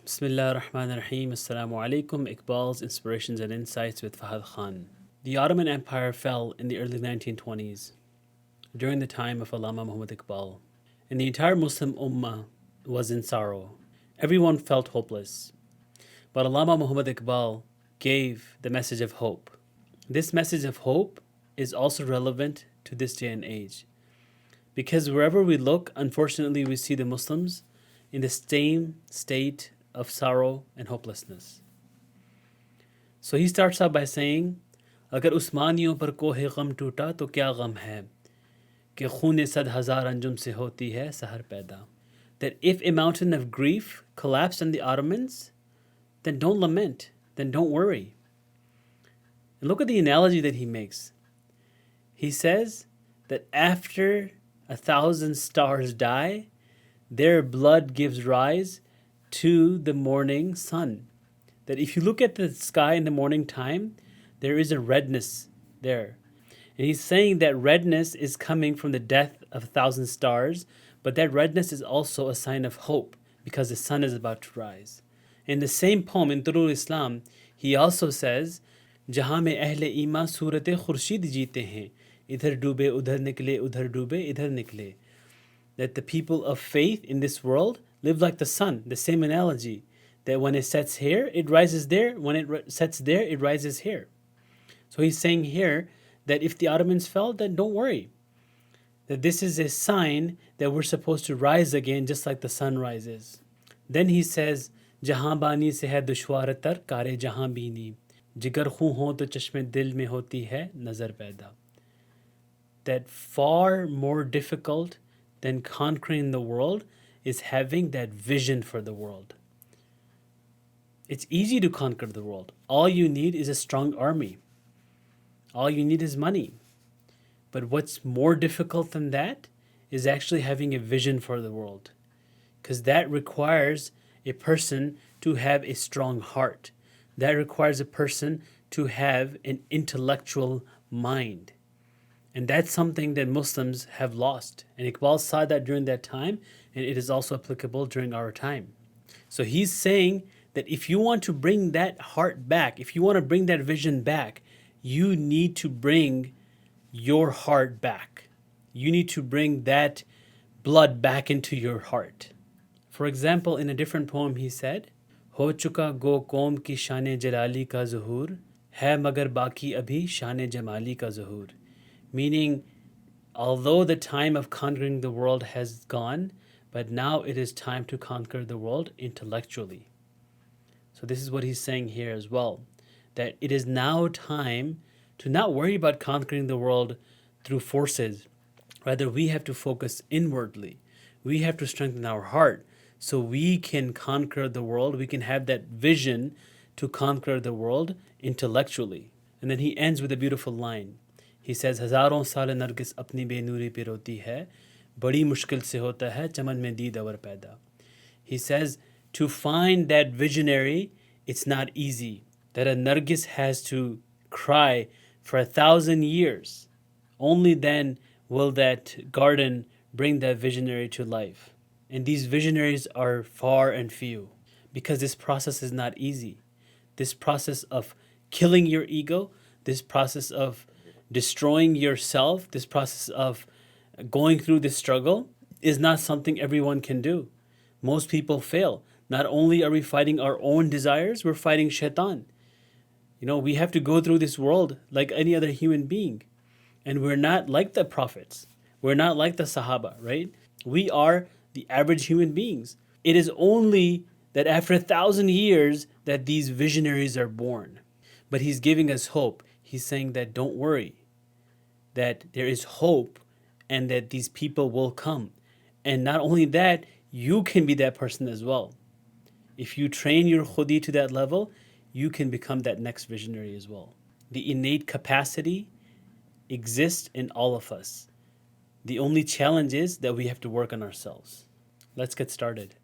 Bismillah ar-Rahman ar-Rahim. Assalamu alaikum. Iqbal's Inspirations and Insights with Fahad Khan. The Ottoman Empire fell in the early 1920s, during the time of Allama Muhammad Iqbal. And the entire Muslim Ummah was in sorrow. Everyone felt hopeless. But Allama Muhammad Iqbal gave the message of hope. This message of hope is also relevant to this day and age. Because wherever we look, unfortunately, we see the Muslims in the same state of sorrow and hopelessness. So he starts out by saying, اگر عثمانیوں پر کوہ غم ٹوٹا تو کیا غم ہے کہ خون صد ہزار انجم سے ہوتی ہے سحر پیدا. That if a mountain of grief collapsed on the Ottomans, then don't lament, then don't worry. And look at the analogy that he makes. He says that after 1,000 stars die, their blood gives rise to the morning sun. That if you look at the sky in the morning time, there is a redness there. And he's saying that redness is coming from the death of 1,000 stars, but that redness is also a sign of hope because the sun is about to rise. In the same poem, in Turul Islam, he also says, جہاں میں اہل ایمان صورت خورشید جیتے ہیں ادھر ڈوبے ادھر نکلے ادھر ڈوبے ادھر نکلے. That the people of faith in this world live like the sun, the same analogy, that when it sets here, it rises there, when it sets there, it rises here. So he's saying here that if the Ottomans fell, then don't worry. That this is a sign that we're supposed to rise again just like the sun rises. Then he says, جہاں بانی سے ہے دشوار تر کار جہاں بینی جگر خوں ہو تو چشم دل میں ہوتی ہے نظر پیدا. That far more difficult than conquering the world is having that vision for the world. It's easy to conquer the world. All you need is a strong army. All you need is money. But what's more difficult than that is actually having a vision for the world. Because that requires a person to have a strong heart. That requires a person to have an intellectual mind. And that's something that Muslims have lost. And Iqbal saw that during that time, and it is also applicable during our time. So he's saying that if you want to bring that heart back, if you want to bring that vision back, you need to bring your heart back. You need to bring that blood back into your heart. For example, in a different poem he said, ہو چکا گو قوم کی شان جلالی کا ظہور ہے مگر باقی ابھی شان جمالی کا ظہور. Meaning, although the time of conquering the world has gone, but now it is time to conquer the world intellectually. So this is what he's saying here as well, that it is now time to not worry about conquering the world through forces. Rather, we have to focus inwardly. We have to strengthen our heart so we can conquer the world. We can have that vision to conquer the world intellectually. And then he ends with a beautiful line. He says, ہزاروں سال نرگس اپنی بے نوری پہ روتی ہے بڑی مشکل سے ہوتا ہے چمن میں دیدہ پیدا. He says, to find that visionary, it's not easy. That a Nargis has to cry for 1,000 years. Only then will that garden bring that visionary to life. And these visionaries are far and few because this process is not easy. This process of killing your ego, this process of destroying yourself, this process of going through this struggle is not something everyone can do. Most people fail. Not only are we fighting our own desires, we're fighting shaitan. We have to go through this world like any other human being. And we're not like the prophets. We're not like the Sahaba, right? We are the average human beings. It is only that after 1,000 years that these visionaries are born. But he's giving us hope. He's saying that don't worry, that there is hope and that these people will come. And not only that, you can be that person as well. If you train your khudi to that level, you can become that next visionary as well. The innate capacity exists in all of us. The only challenge is that we have to work on ourselves. Let's get started.